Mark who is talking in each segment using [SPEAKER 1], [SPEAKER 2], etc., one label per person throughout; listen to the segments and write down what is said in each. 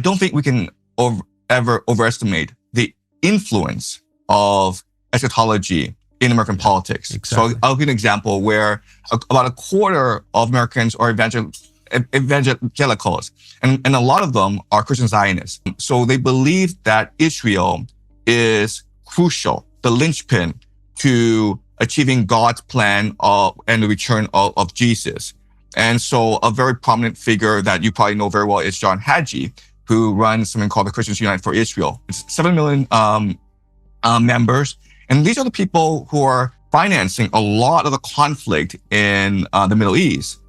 [SPEAKER 1] don't think we can ever overestimate the influence of eschatology in American politics.
[SPEAKER 2] Exactly.
[SPEAKER 1] So I'll give an example where about a quarter of Americans are evangelicals, and a lot of them are Christian Zionists. So they believe that Israel is crucial, the linchpin to achieving God's plan and the return of Jesus. And so a very prominent figure that you probably know very well is John Hagee, who runs something called the Christians United for Israel. It's 7 million members. And these are the people who are financing a lot of the conflict in the Middle East,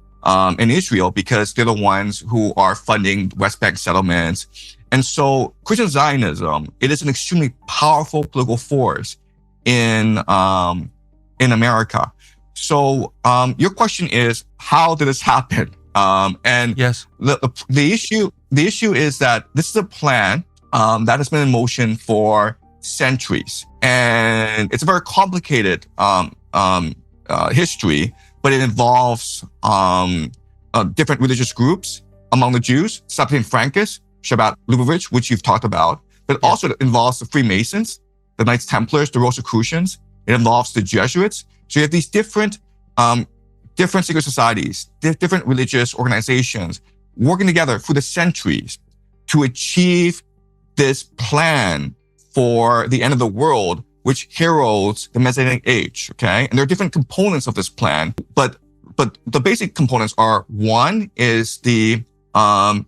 [SPEAKER 1] in Israel, because they're the ones who are funding West Bank settlements. And so Christian Zionism, it is an extremely powerful political force in America. So your question is, how did this happen? And
[SPEAKER 2] yes,
[SPEAKER 1] the issue is that this is a plan that has been in motion for centuries, and it's a very complicated history, but it involves different religious groups among the Jews, Septime Frankists, Shabbat Lubavitch, which you've talked about, but also it involves the Freemasons, the Knights Templars, the Rosicrucians. It involves the Jesuits. So you have these different secret societies, different religious organizations working together through the centuries to achieve this plan for the end of the world, which heralds the Messianic age, okay? And there are different components of this plan, but the basic components are, one is the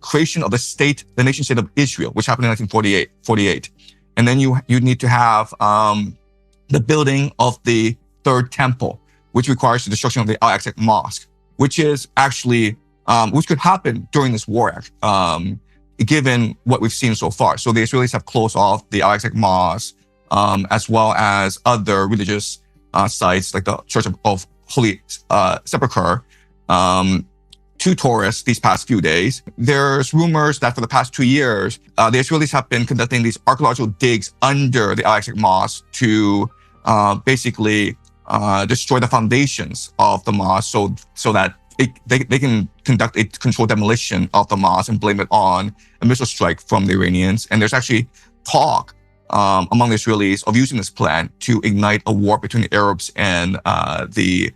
[SPEAKER 1] creation of the nation state of Israel, which happened in 1948. And then you need to have the building of the third temple, which requires the destruction of the Al-Aqsa Mosque, which is actually, which could happen during this war, given what we've seen so far. So the Israelis have closed off the Al-Aqsa Mosque, as well as other religious sites like the Church of Holy Sepulchre, to tourists these past few days. There's rumors that for the past 2 years, the Israelis have been conducting these archaeological digs under the Al-Aqsa Mosque to basically destroy the foundations of the mosque so that they can conduct a controlled demolition of the mosque and blame it on a missile strike from the Iranians. And there's actually talk among the Israelis of using this plan to ignite a war between the Arabs and the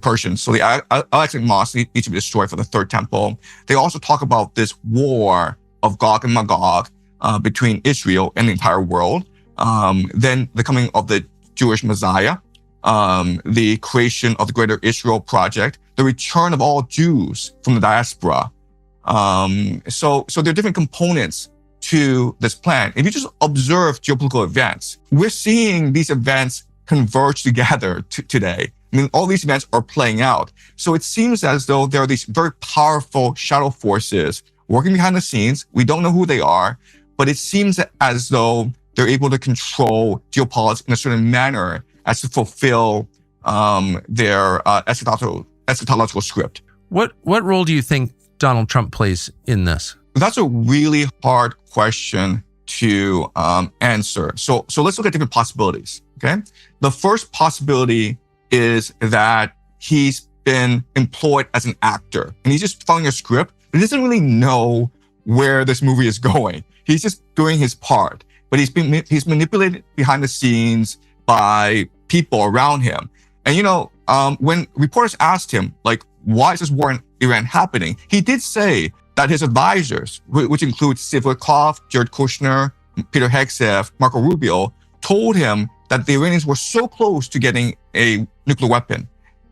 [SPEAKER 1] Persians. So the Al-Aqsa Mosque needs to be destroyed for the third temple. They also talk about this war of Gog and Magog between Israel and the entire world. Then the coming of the Jewish Messiah, the creation of the Greater Israel Project, the return of all Jews from the diaspora. So there are different components to this plan. If you just observe geopolitical events, we're seeing these events converge together today. I mean, all these events are playing out. So it seems as though there are these very powerful shadow forces working behind the scenes. We don't know who they are, but it seems as though they're able to control geopolitics in a certain manner as to fulfill their eschatological script.
[SPEAKER 2] What role do you think Donald Trump plays in this?
[SPEAKER 1] That's a really hard question to answer. So let's look at different possibilities, okay? The first possibility is that he's been employed as an actor and he's just following a script, but he doesn't really know where this movie is going. He's just doing his part, but he's manipulated behind the scenes by people around him. And when reporters asked him, like, why is this war in Iran happening? He did say that his advisors, which include Steve Witkoff, Jared Kushner, Peter Hegseth, Marco Rubio, told him that the Iranians were so close to getting a nuclear weapon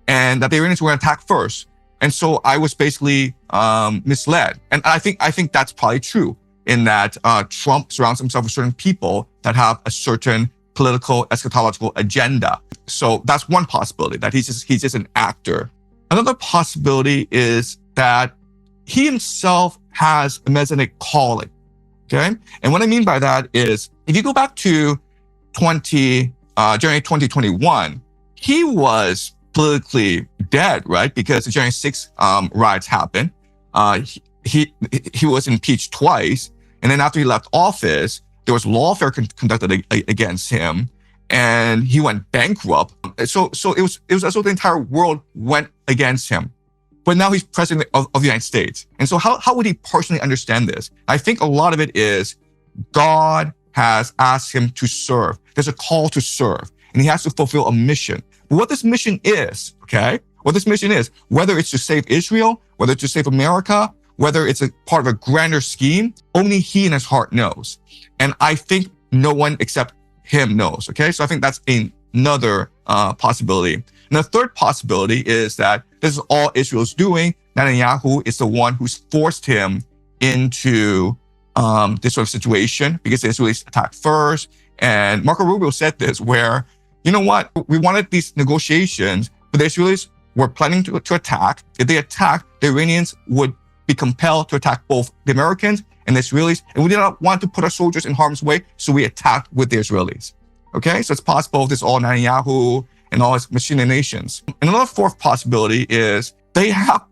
[SPEAKER 1] and that the Iranians were going to attack first. And so I was basically misled. And I think that's probably true in that Trump surrounds himself with certain people that have a certain political eschatological agenda. So that's one possibility, that he's just an actor. Another possibility is that he himself has a messianic calling, okay? And what I mean by that is, if you go back to January 2021, he was politically dead, right? Because the January 6th riots happened. He was impeached twice. And then after he left office, there was lawfare conducted against him, and he went bankrupt. So it was as though the entire world went against him. but now he's president of the United States. And so how would he personally understand this? I think a lot of it is God has asked him to serve. There's a call to serve, and he has to fulfill a mission. But what this mission is, okay? What this mission is, whether it's to save Israel, whether it's to save America, whether it's a part of a grander scheme, only he in his heart knows. And I think no one except him knows, okay? So I think that's another possibility. And the third possibility is that this is all Israel's doing. Netanyahu is the one who's forced him into this sort of situation because the Israelis attacked first. And Marco Rubio said this, where, you know what, we wanted these negotiations, but the Israelis were planning to attack. If they attacked, the Iranians would be compelled to attack both the Americans and the Israelis. And we did not want to put our soldiers in harm's way, so we attacked with the Israelis. Okay, so it's possible this is all Netanyahu and all his machinations. And another fourth possibility is they have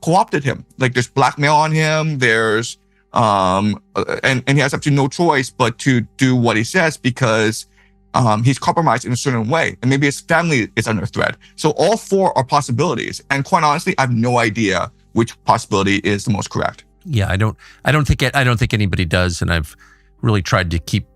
[SPEAKER 1] co-opted him. Like there's blackmail on him. There's and he has absolutely no choice but to do what he says because he's compromised in a certain way, and maybe his family is under threat. So all four are possibilities, and quite honestly, I have no idea which possibility is the most correct.
[SPEAKER 2] Yeah, I don't think anybody does, and I've really tried to keep,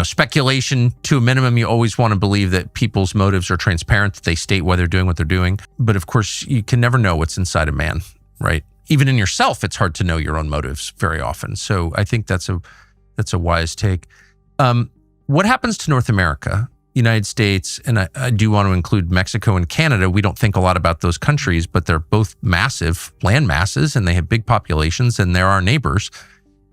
[SPEAKER 2] speculation to a minimum. You always want to believe that people's motives are transparent, that they state why they're doing what they're doing. But of course, you can never know what's inside a man, right? Even in yourself, it's hard to know your own motives very often. So I think that's a wise take. What happens to North America, United States, and I do want to include Mexico and Canada. We don't think a lot about those countries, but they're both massive land masses and they have big populations and they're our neighbors.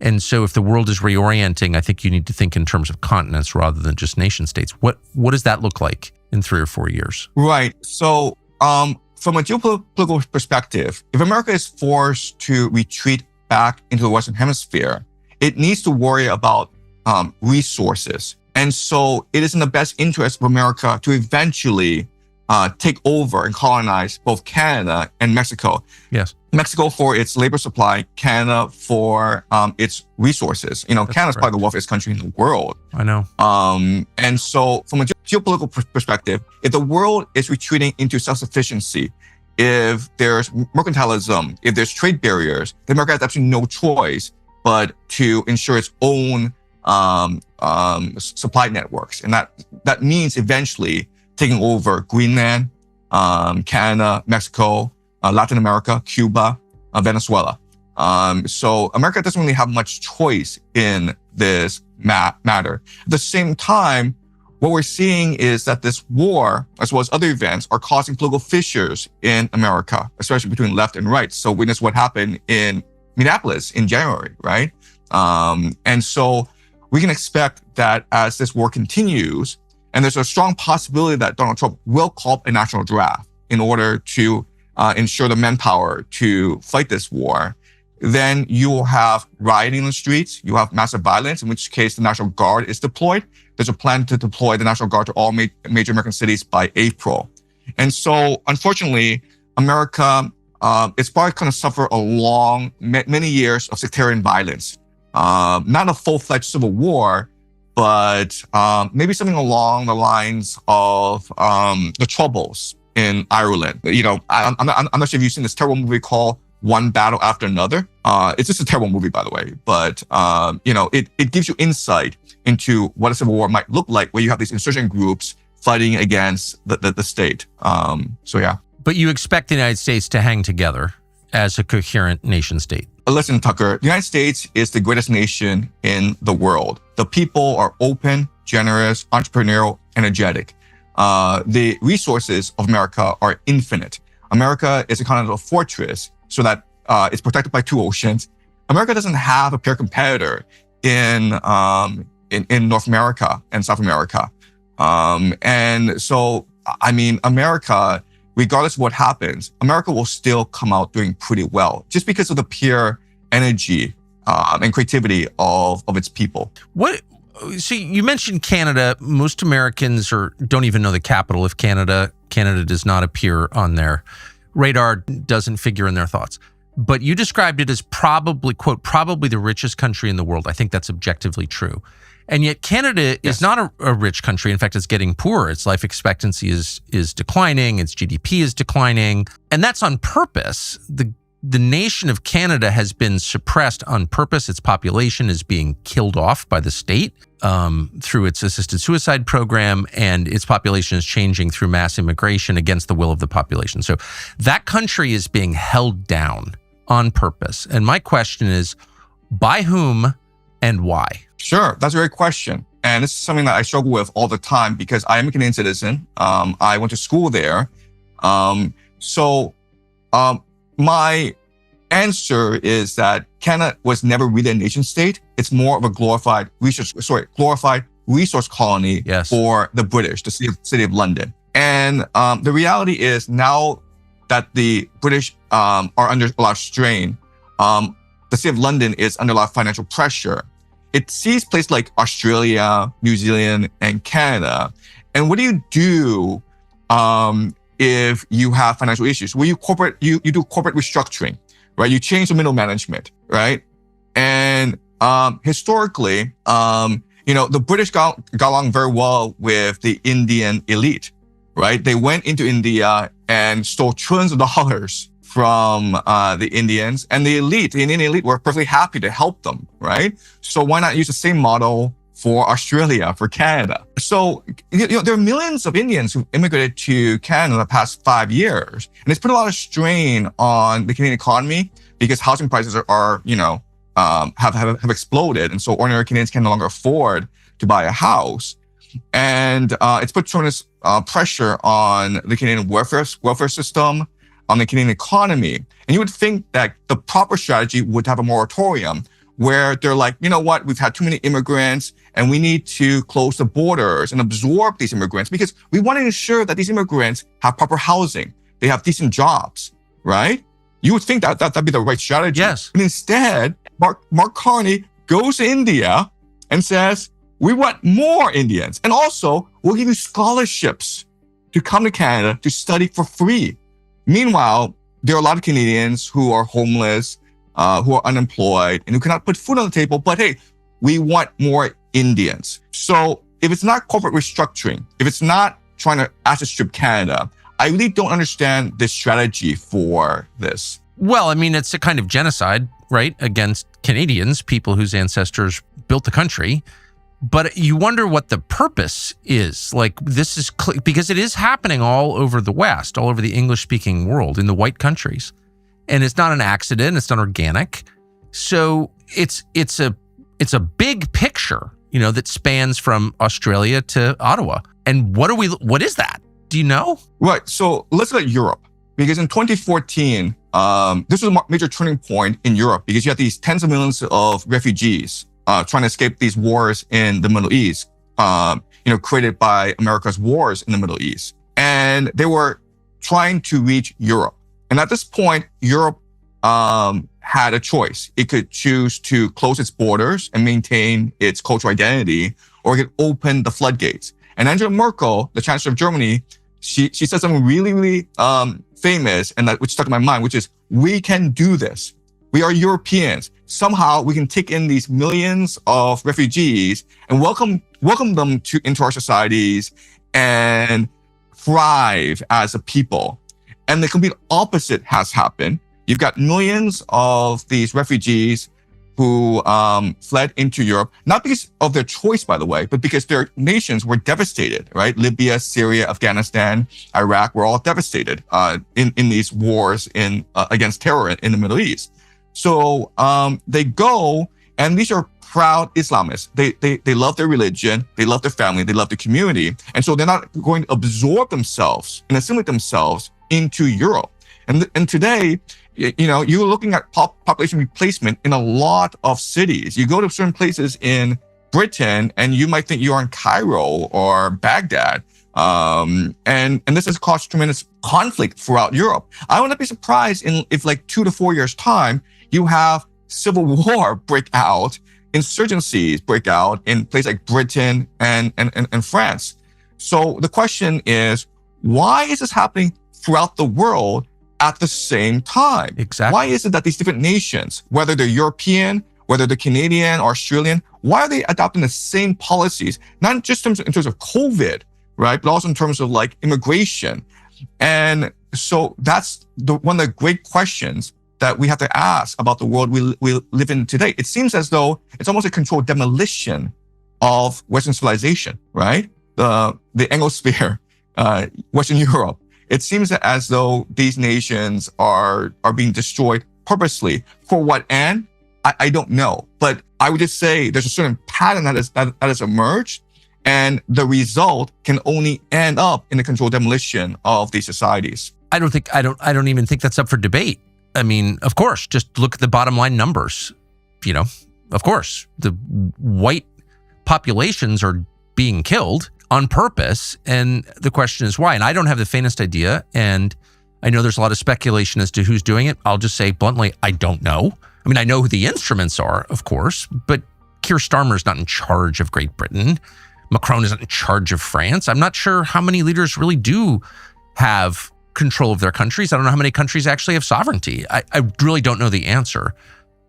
[SPEAKER 2] And so if the world is reorienting, I think you need to think in terms of continents rather than just nation states. What does that look like in 3 or 4 years?
[SPEAKER 1] Right. So from a geopolitical perspective, if America is forced to retreat back into the Western Hemisphere, it needs to worry about resources. And so it is in the best interest of America to eventually take over and colonize both Canada and Mexico.
[SPEAKER 2] Yes.
[SPEAKER 1] Mexico for its labor supply, Canada for its resources. Canada's probably the wealthiest country in the world.
[SPEAKER 2] I know.
[SPEAKER 1] And so from a geopolitical perspective, if the world is retreating into self-sufficiency, if there's mercantilism, if there's trade barriers, then America has absolutely no choice but to ensure its own supply networks. And that means eventually taking over Greenland, Canada, Mexico, Latin America, Cuba, Venezuela. So America doesn't really have much choice in this matter. At the same time, what we're seeing is that this war, as well as other events, are causing political fissures in America, especially between left and right. So witness what happened in Minneapolis in January, right? And so we can expect that as this war continues, and there's a strong possibility that Donald Trump will call a national draft in order to ensure the manpower to fight this war, then you will have rioting in the streets, you have massive violence, in which case the National Guard is deployed. There's a plan to deploy the National Guard to all major American cities by April. And so, unfortunately, America is probably going to suffer many years of sectarian violence. Not a full-fledged civil war, but maybe something along the lines of the Troubles in Ireland. I'm not sure if you've seen this terrible movie called One Battle After Another. It's just a terrible movie, by the way, but it gives you insight into what a civil war might look like, where you have these insurgent groups fighting against the state. So yeah.
[SPEAKER 2] But you expect the United States to hang together as a coherent nation state.
[SPEAKER 1] Listen, Tucker, the United States is the greatest nation in the world. The people are open, generous, entrepreneurial, energetic. The resources of America are infinite. America is a kind of a fortress so that it's protected by 2 oceans. America doesn't have a peer competitor in North America and South America. And so, America, regardless of what happens, America will still come out doing pretty well just because of the pure energy and creativity of its people.
[SPEAKER 2] So you mentioned Canada. Most Americans don't even know the capital of Canada. Canada does not appear on their radar, doesn't figure in their thoughts. but you described it as probably, quote, probably the richest country in the world. I think that's objectively true. And yet Canada is not a rich country. In fact, it's getting poorer. Its life expectancy is declining. Its GDP is declining. And that's on purpose. The nation of Canada has been suppressed on purpose. Its population is being killed off by the state through its assisted suicide program, and its population is changing through mass immigration against the will of the population. So that country is being held down on purpose. And my question is, by whom and why?
[SPEAKER 1] Sure, that's a great question. And this is something that I struggle with all the time because I am a Canadian citizen. I went to school there. My answer is that Canada was never really a nation state. It's more of a glorified resource colony for the British, the city of London. And the reality is now that the British are under a lot of strain, the city of London is under a lot of financial pressure. It sees places like Australia, New Zealand, and Canada. And what do you do if you have financial issues? Well, you do corporate restructuring, right? You change the middle management, right? And historically, the British got along very well with the Indian elite, right? They went into India and stole trillions of dollars from the Indians, and the Indian elite were perfectly happy to help them, right? So why not use the same model for Australia, for Canada? So, there are millions of Indians who immigrated to Canada in the past 5 years, and it's put a lot of strain on the Canadian economy because housing prices have exploded, and so ordinary Canadians can no longer afford to buy a house. And it's put tremendous pressure on the Canadian welfare system, on the Canadian economy. And you would think that the proper strategy would have a moratorium where they're like, you know what, we've had too many immigrants and we need to close the borders and absorb these immigrants because we want to ensure that these immigrants have proper housing, they have decent jobs, right? You would think that that'd be the right strategy.
[SPEAKER 2] Yes.
[SPEAKER 1] But instead, Mark Carney goes to India and says, we want more Indians. And also, we'll give you scholarships to come to Canada to study for free. Meanwhile, there are a lot of Canadians who are homeless, who are unemployed, and who cannot put food on the table. But hey, we want more Indians. So if it's not corporate restructuring, if it's not trying to asset strip Canada, I really don't understand the strategy for this.
[SPEAKER 2] Well, I mean, it's a kind of genocide, right, against Canadians, people whose ancestors built the country. But you wonder what the purpose is. Like, this is because it is happening all over the West, all over the English-speaking world, in the white countries, and it's not an accident. It's not organic. So it's a big picture, that spans from Australia to Ottawa. And what is that? Do you know? Right.
[SPEAKER 1] So let's look at Europe, because in 2014, this was a major turning point in Europe because you had these tens of millions of refugees trying to escape these wars in the Middle East, created by America's wars in the Middle East. And they were trying to reach Europe. And at this point, Europe had a choice. It could choose to close its borders and maintain its cultural identity, or it could open the floodgates. And Angela Merkel, the Chancellor of Germany, she said something really, really famous, and which stuck in my mind, which is, we can do this. We are Europeans. Somehow we can take in these millions of refugees and welcome them into our societies and thrive as a people. And the complete opposite has happened. You've got millions of these refugees who fled into Europe, not because of their choice, by the way, but because their nations were devastated, right? Libya, Syria, Afghanistan, Iraq were all devastated in these wars against terror in the Middle East. So they go, and these are proud Islamists. They love their religion, they love their family, they love their community. And so they're not going to absorb themselves and assimilate themselves into Europe. And today, you're looking at population replacement in a lot of cities. You go to certain places in Britain and you might think you're in Cairo or Baghdad. And this has caused tremendous conflict throughout Europe. I would not be surprised if 2 to 4 years time, you have civil war break out, insurgencies break out in places like Britain and France. So the question is, why is this happening throughout the world at the same time.
[SPEAKER 2] Exactly.
[SPEAKER 1] Why is it that these different nations, whether they're European, whether they're Canadian or Australian, why are they adopting the same policies? Not just in terms of COVID, right? But also in terms of like immigration. And so that's one of the great questions that we have to ask about the world we live in today. It seems as though it's almost a controlled demolition of Western civilization, right? The Anglosphere, Western Europe. It seems as though these nations are being destroyed purposely. For what end? I don't know. But I would just say there's a certain pattern that has emerged, and the result can only end up in the controlled demolition of these societies.
[SPEAKER 2] I don't even think that's up for debate. I mean, of course, just look at the bottom line numbers. You know, of course, the white populations are being killed on purpose. And the question is why? And I don't have the faintest idea. And I know there's a lot of speculation as to who's doing it. I'll just say bluntly, I don't know. I mean, I know who the instruments are, of course, but Keir Starmer's not in charge of Great Britain. Macron isn't in charge of France. I'm not sure how many leaders really do have control of their countries. I don't know how many countries actually have sovereignty. I really don't know the answer,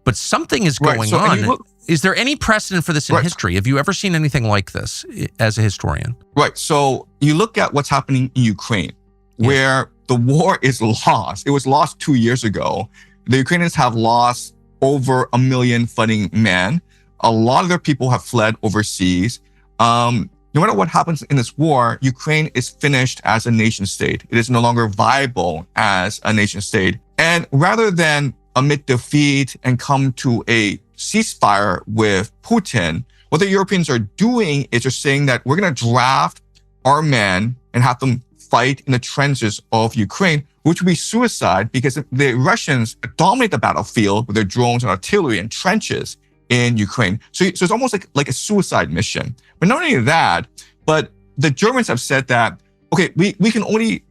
[SPEAKER 2] but something is going on. Is there any precedent for this in history? Have you ever seen anything like this as a historian?
[SPEAKER 1] Right. So you look at what's happening in Ukraine, where the war is lost. It was lost 2 years ago. The Ukrainians have lost over 1 million fighting men. A lot of their people have fled overseas. No matter what happens in this war, Ukraine is finished as a nation state. It is no longer viable as a nation state. And rather than admit defeat and come to a ceasefire with Putin, what the Europeans are doing is they're saying that we're going to draft our men and have them fight in the trenches of Ukraine, which would be suicide because the Russians dominate the battlefield with their drones and artillery and trenches in Ukraine. So it's almost like a suicide mission. But not only that, but the Germans have said that, okay, we can only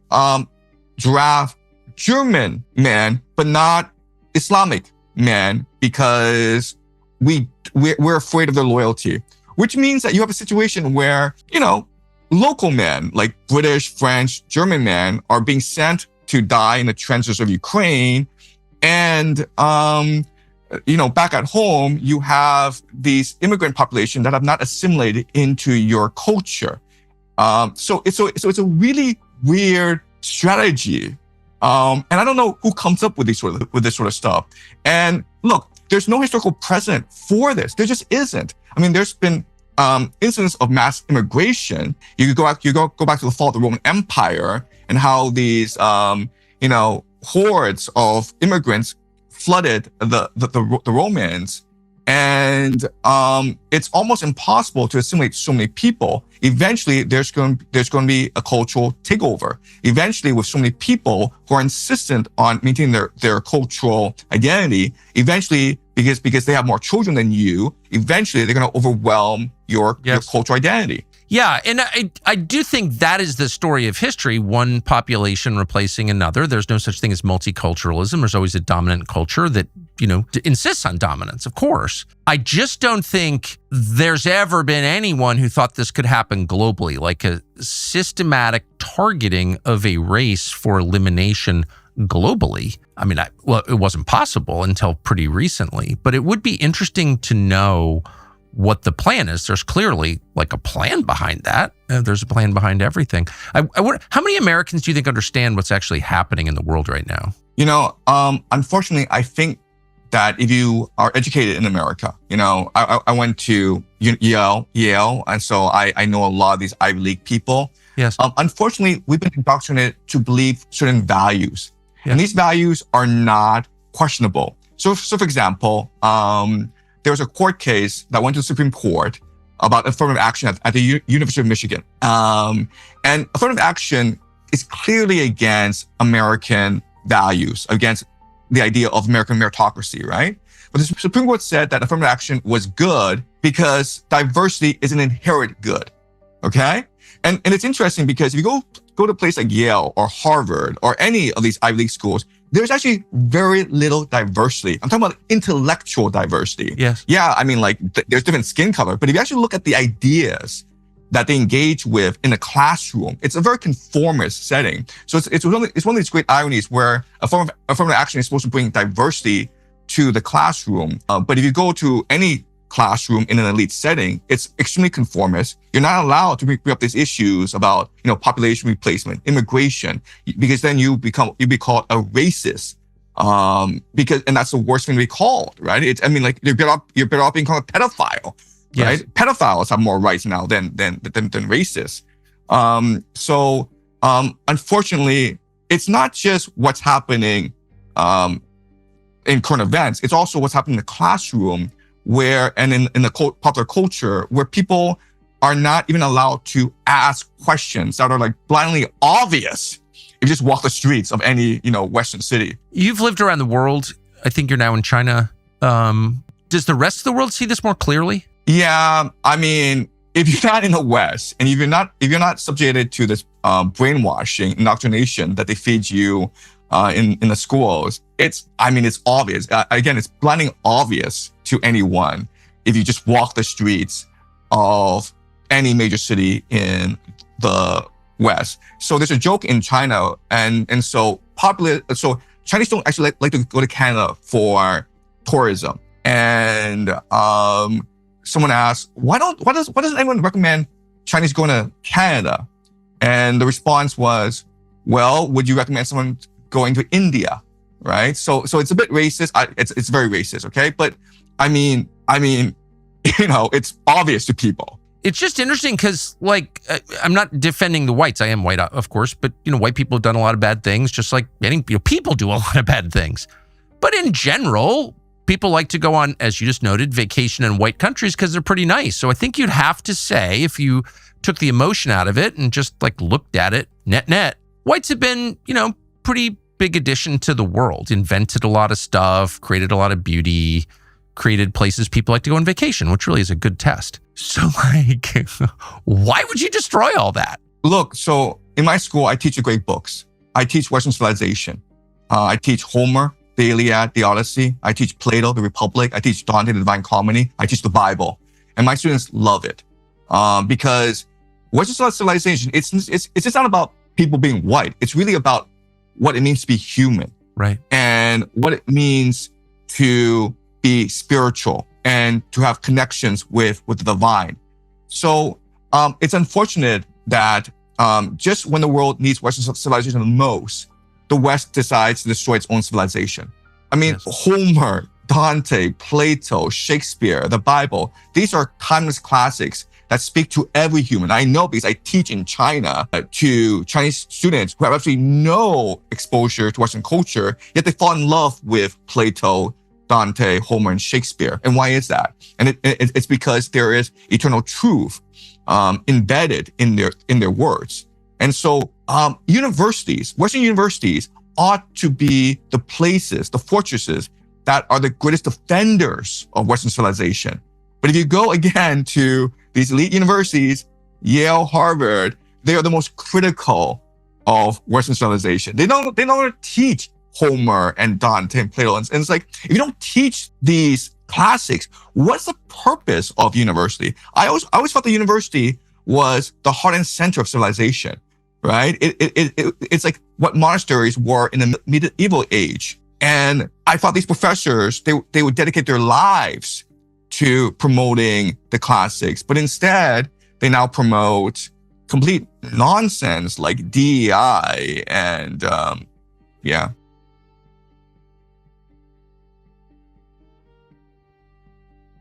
[SPEAKER 1] draft German men, but not Islamic men because we're afraid of their loyalty, which means that you have a situation where, you know, local men like British, French, German men are being sent to die in the trenches of Ukraine. And, you know, back at home, you have these immigrant population that have not assimilated into your culture. So it's a really weird strategy. And I don't know who comes up with this sort of stuff. And look, there's no historical precedent for this. There just isn't. I mean, there's been incidents of mass immigration. You go back to the fall of the Roman Empire and how these you know, hordes of immigrants flooded the Romans. And it's almost impossible to assimilate so many people. Eventually, there's going to be a cultural takeover. Eventually, with so many people who are insistent on maintaining their cultural identity, eventually, because they have more children than you, eventually they're going to overwhelm your cultural identity.
[SPEAKER 2] Yeah, and I do think that is the story of history, one population replacing another. There's no such thing as multiculturalism. There's always a dominant culture that, you know, insists on dominance, of course. I just don't think there's ever been anyone who thought this could happen globally, like a systematic targeting of a race for elimination globally. I mean, it wasn't possible until pretty recently, but it would be interesting to know what the plan is. There's clearly like a plan behind that. There's a plan behind everything. I wonder, how many Americans do you think understand what's actually happening in the world right now?
[SPEAKER 1] You know, unfortunately, I think that if you are educated in America, you know, I went to Yale, and so I know a lot of these Ivy League people.
[SPEAKER 2] Yes.
[SPEAKER 1] Unfortunately, we've been indoctrinated to believe certain values, and these values are not questionable. So for example, there was a court case that went to the Supreme Court about affirmative action at the University of Michigan. And affirmative action is clearly against American values, against the idea of American meritocracy, right? But the Supreme Court said that affirmative action was good because diversity is an inherent good, okay? And it's interesting because if you go to a place like Yale or Harvard or any of these Ivy League schools, there's actually very little diversity. I'm talking about intellectual diversity.
[SPEAKER 2] Yes.
[SPEAKER 1] Yeah, I mean, like, there's different skin color, but if you actually look at the ideas that they engage with in the classroom. It's a very conformist setting. So it's one of these great ironies where affirmative action is supposed to bring diversity to the classroom. But if you go to any classroom in an elite setting, it's extremely conformist. You're not allowed to bring up these issues about, population replacement, immigration, because then you'd be called a racist. And that's the worst thing to be called, right? You're better off being called a pedophile, right? Yes. Pedophiles have more rights now than racists. Unfortunately, it's not just what's happening in current events. It's also what's happening in the classroom and in the popular culture, where people are not even allowed to ask questions that are like blindly obvious if you just walk the streets of any, Western city. You've lived around the world. I think you're now in China. Does the rest of the world see this more clearly? Yeah, if you're not in the West and if you're not subjected to this brainwashing, indoctrination that they feed you in the schools, it's obvious. Again, it's blinding obvious to anyone if you just walk the streets of any major city in the West. So there's a joke in China, and so Chinese don't actually like to go to Canada for tourism. And someone asked, why doesn't anyone recommend Chinese going to Canada? And the response was, well, would you recommend someone going to India? Right? So it's a bit racist. It's very racist, okay? But it's obvious to people. It's just interesting because, I'm not defending the whites. I am white, of course, but, white people have done a lot of bad things, just like people do a lot of bad things. But in general, people like to go on, as you just noted, vacation in white countries because they're pretty nice. So I think you'd have to say, if you took the emotion out of it and just looked at it net, whites have been, pretty big addition to the world, invented a lot of stuff, created a lot of beauty, created places people like to go on vacation, which really is a good test. So why would you destroy all that? Look, so in my school, I teach the great books. I teach Western civilization. I teach Homer, the Iliad, the Odyssey. I teach Plato, the Republic. I teach Dante, the Divine Comedy. I teach the Bible. And my students love it. Because Western civilization, it's just not about people being white. It's really about what it means to be human. Right. And what it means to be spiritual and to have connections with the divine. So it's unfortunate that just when the world needs Western civilization the most, the West decides to destroy its own civilization. Yes. Homer, Dante, Plato, Shakespeare, the Bible, these are timeless classics that speak to every human. I know because I teach in China to Chinese students who have absolutely no exposure to Western culture, yet they fall in love with Plato, Dante, Homer, and Shakespeare. And why is that? And it's because there is eternal truth embedded in their words. And so universities, Western universities, ought to be the places, the fortresses that are the greatest defenders of Western civilization. But if you go again to these elite universities, Yale, Harvard, they are the most critical of Western civilization. They don't want to teach Homer and Dante and Plato. And it's if you don't teach these classics, what's the purpose of university? I always thought the university was the heart and center of civilization, right? It's like what monasteries were in the medieval age. And I thought these professors, they would dedicate their lives to promoting the classics, but instead they now promote complete nonsense like DEI and